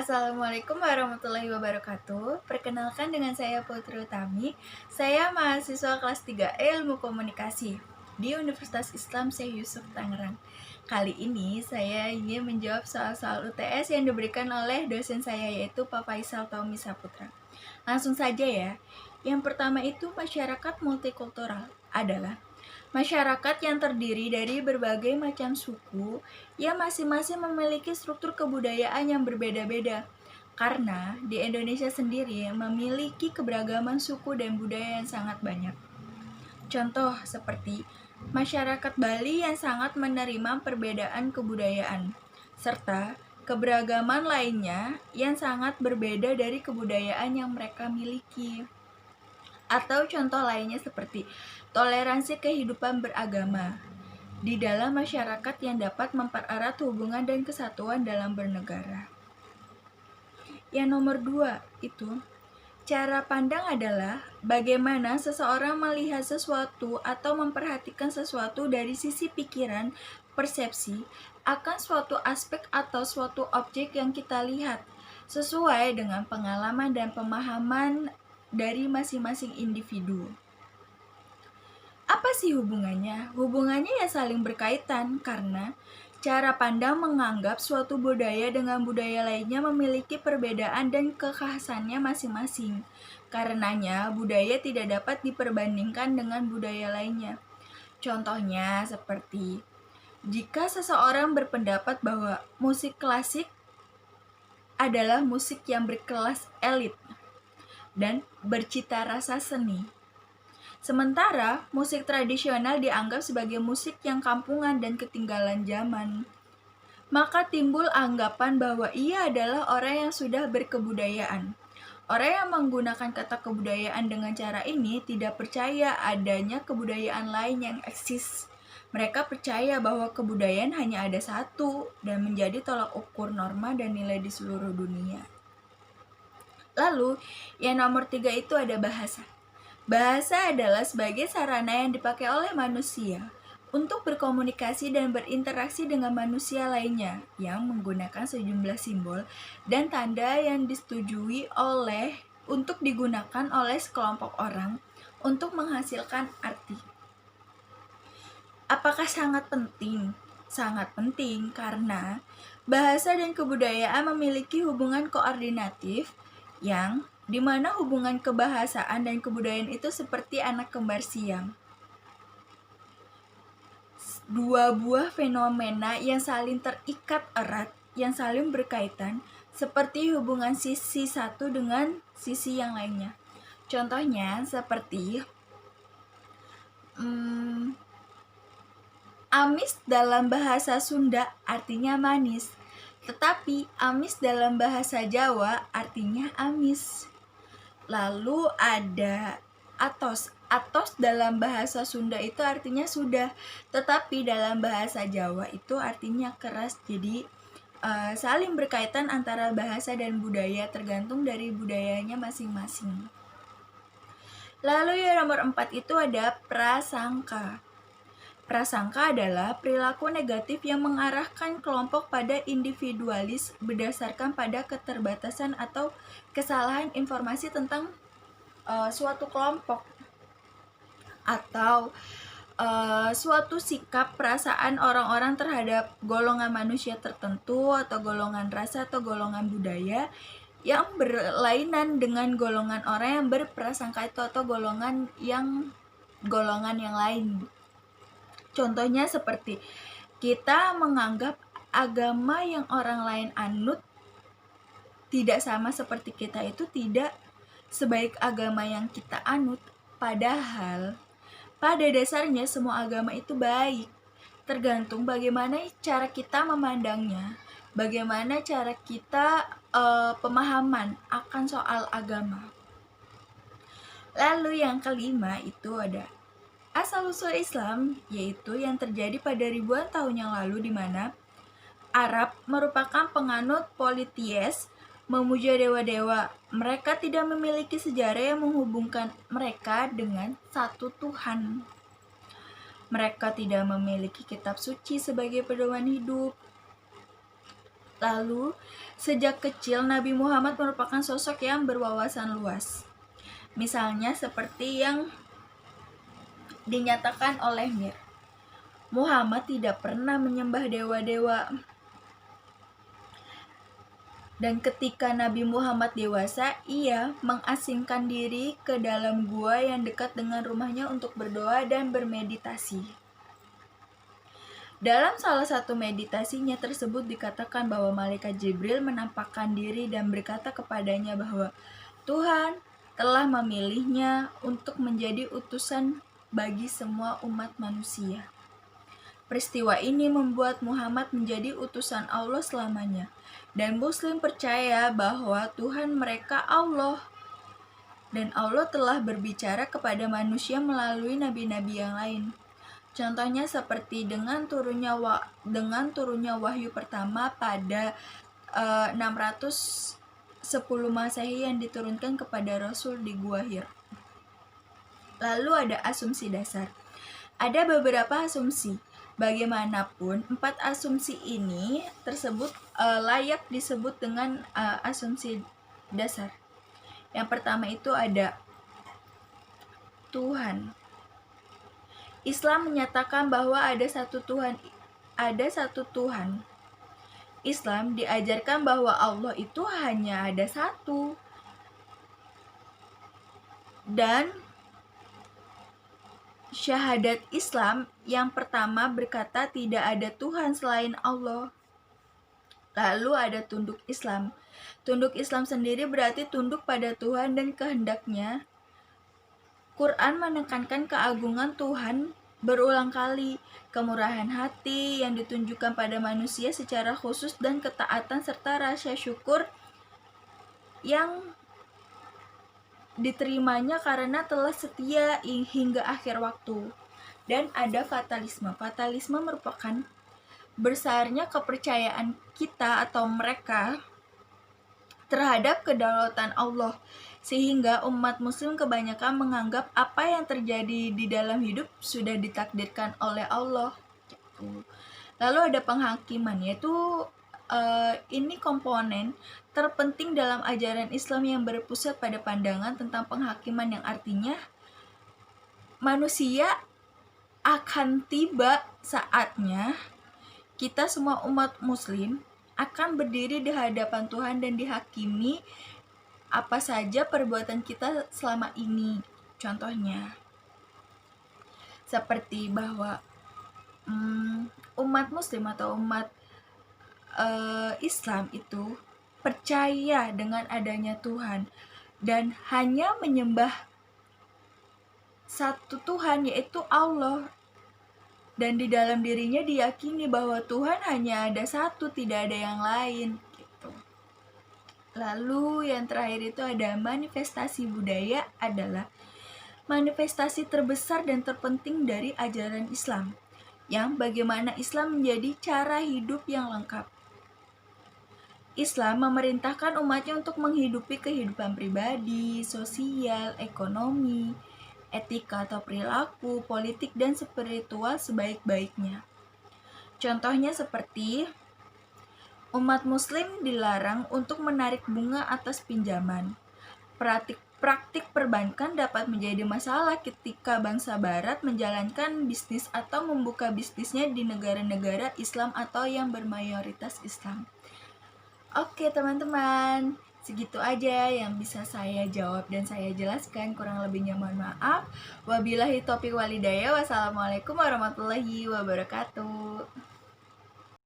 Assalamualaikum warahmatullahi wabarakatuh. Perkenalkan dengan saya Putri Utami. Saya mahasiswa kelas 3 Ilmu Komunikasi di Universitas Islam Syekh Yusuf Tangerang. Kali ini saya ingin menjawab soal-soal UTS yang diberikan oleh dosen saya yaitu Pak Faisal Tommy Saputra. Langsung saja ya. Yang pertama itu masyarakat multikultural adalah masyarakat yang terdiri dari berbagai macam suku yang masing-masing memiliki struktur kebudayaan yang berbeda-beda. Karena di Indonesia sendiri memiliki keberagaman suku dan budaya yang sangat banyak. Contoh seperti masyarakat Bali yang sangat menerima perbedaan kebudayaan, serta keberagaman lainnya yang sangat berbeda dari kebudayaan yang mereka miliki. Atau contoh lainnya seperti toleransi kehidupan beragama di dalam masyarakat yang dapat mempererat hubungan dan kesatuan dalam bernegara. Yang nomor 2 itu, cara pandang adalah bagaimana seseorang melihat sesuatu atau memperhatikan sesuatu dari sisi pikiran, persepsi, akan suatu aspek atau suatu objek yang kita lihat, sesuai dengan pengalaman dan pemahaman dari masing-masing individu. Apa sih hubungannya? Hubungannya ya saling berkaitan karena cara pandang menganggap suatu budaya dengan budaya lainnya memiliki perbedaan dan kekhasannya masing-masing. Karenanya, budaya tidak dapat diperbandingkan dengan budaya lainnya. Contohnya seperti jika seseorang berpendapat bahwa musik klasik adalah musik yang berkelas elit dan bercita rasa seni. Sementara musik tradisional dianggap sebagai musik yang kampungan dan ketinggalan zaman. Maka timbul anggapan bahwa ia adalah orang yang sudah berkebudayaan. Orang yang menggunakan kata kebudayaan dengan cara ini tidak percaya adanya kebudayaan lain yang eksis. Mereka percaya bahwa kebudayaan hanya ada satu dan menjadi tolak ukur norma dan nilai di seluruh dunia. Lalu, yang nomor 3 itu ada bahasa. Bahasa adalah sebagai sarana yang dipakai oleh manusia untuk berkomunikasi dan berinteraksi dengan manusia lainnya yang menggunakan sejumlah simbol dan tanda yang disetujui untuk digunakan oleh sekelompok orang untuk menghasilkan arti. Apakah sangat penting? Sangat penting karena bahasa dan kebudayaan memiliki hubungan koordinatif yang dimana hubungan kebahasaan dan kebudayaan itu seperti anak kembar siam. Dua buah fenomena yang saling terikat erat, yang saling berkaitan, seperti hubungan sisi satu dengan sisi yang lainnya. Contohnya seperti amis dalam bahasa Sunda artinya manis, tetapi amis dalam bahasa Jawa artinya amis. Lalu ada atos. Atos dalam bahasa Sunda itu artinya sudah, tetapi dalam bahasa Jawa itu artinya keras. Jadi saling berkaitan antara bahasa dan budaya tergantung dari budayanya masing-masing. Lalu yang nomor 4 itu ada prasangka. Prasangka adalah perilaku negatif yang mengarahkan kelompok pada individualis berdasarkan pada keterbatasan atau kesalahan informasi tentang suatu kelompok atau suatu sikap perasaan orang-orang terhadap golongan manusia tertentu atau golongan rasa atau golongan budaya yang berlainan dengan golongan orang yang berprasangka itu atau golongan yang lain. Contohnya seperti kita menganggap agama yang orang lain anut tidak sama seperti kita itu tidak sebaik agama yang kita anut. Padahal pada dasarnya semua agama itu baik. Tergantung bagaimana cara kita memandangnya, bagaimana cara kita pemahaman akan soal agama. Lalu yang kelima itu ada asal-usul Islam, yaitu yang terjadi pada ribuan tahun yang lalu di mana Arab merupakan penganut politeis, memuja dewa-dewa. Mereka tidak memiliki sejarah yang menghubungkan mereka dengan satu Tuhan. Mereka tidak memiliki kitab suci sebagai pedoman hidup. Lalu, sejak kecil Nabi Muhammad merupakan sosok yang berwawasan luas. Misalnya seperti yang dinyatakan oleh Mir. Muhammad tidak pernah menyembah dewa-dewa. Dan ketika Nabi Muhammad dewasa, ia mengasingkan diri ke dalam gua yang dekat dengan rumahnya untuk berdoa dan bermeditasi. Dalam salah satu meditasinya tersebut dikatakan bahwa malaikat Jibril menampakkan diri dan berkata kepadanya bahwa Tuhan telah memilihnya untuk menjadi utusan bagi semua umat manusia. Peristiwa ini membuat Muhammad menjadi utusan Allah selamanya, dan Muslim percaya bahwa Tuhan mereka Allah, dan Allah telah berbicara kepada manusia melalui nabi-nabi yang lain. Contohnya seperti dengan turunnya wahyu pertama pada 610 Masehi yang diturunkan kepada Rasul di Gua Hira. Lalu ada asumsi dasar. Ada beberapa asumsi. Bagaimanapun, 4 asumsi ini tersebut layak disebut dengan asumsi dasar. Yang pertama itu ada Tuhan. Islam menyatakan bahwa ada satu Tuhan. Islam diajarkan bahwa Allah itu hanya ada satu. Dan syahadat Islam yang pertama berkata tidak ada Tuhan selain Allah. Lalu ada tunduk Islam. Tunduk Islam sendiri berarti tunduk pada Tuhan dan kehendaknya. Quran menekankan keagungan Tuhan berulang kali, kemurahan hati yang ditunjukkan pada manusia secara khusus dan ketaatan serta rasa syukur yang diterimanya karena telah setia hingga akhir waktu. Dan ada fatalisme. Fatalisme merupakan besarnya kepercayaan kita atau mereka terhadap kedaulatan Allah, sehingga umat muslim kebanyakan menganggap apa yang terjadi di dalam hidup sudah ditakdirkan oleh Allah. Lalu ada penghakiman, yaitu ini komponen terpenting dalam ajaran Islam yang berpusat pada pandangan tentang penghakiman, yang artinya manusia akan tiba saatnya kita semua umat muslim akan berdiri di hadapan Tuhan dan dihakimi apa saja perbuatan kita selama ini. Contohnya seperti bahwa umat muslim atau umat Islam itu percaya dengan adanya Tuhan dan hanya menyembah satu Tuhan, yaitu Allah. Dan di dalam dirinya diyakini bahwa Tuhan hanya ada satu, tidak ada yang lain gitu. Lalu yang terakhir itu ada manifestasi budaya, adalah manifestasi terbesar dan terpenting dari ajaran Islam, yang bagaimana Islam menjadi cara hidup yang lengkap. Islam memerintahkan umatnya untuk menghidupi kehidupan pribadi, sosial, ekonomi, etika atau perilaku, politik, dan spiritual sebaik-baiknya. Contohnya seperti umat muslim dilarang untuk menarik bunga atas pinjaman. Praktik perbankan dapat menjadi masalah ketika bangsa barat menjalankan bisnis atau membuka bisnisnya di negara-negara Islam atau yang bermayoritas Islam. Oke teman-teman, segitu aja yang bisa saya jawab dan saya jelaskan. Kurang lebihnya mohon maaf. Wabillahi taufiq walhidayah. Wassalamualaikum warahmatullahi wabarakatuh.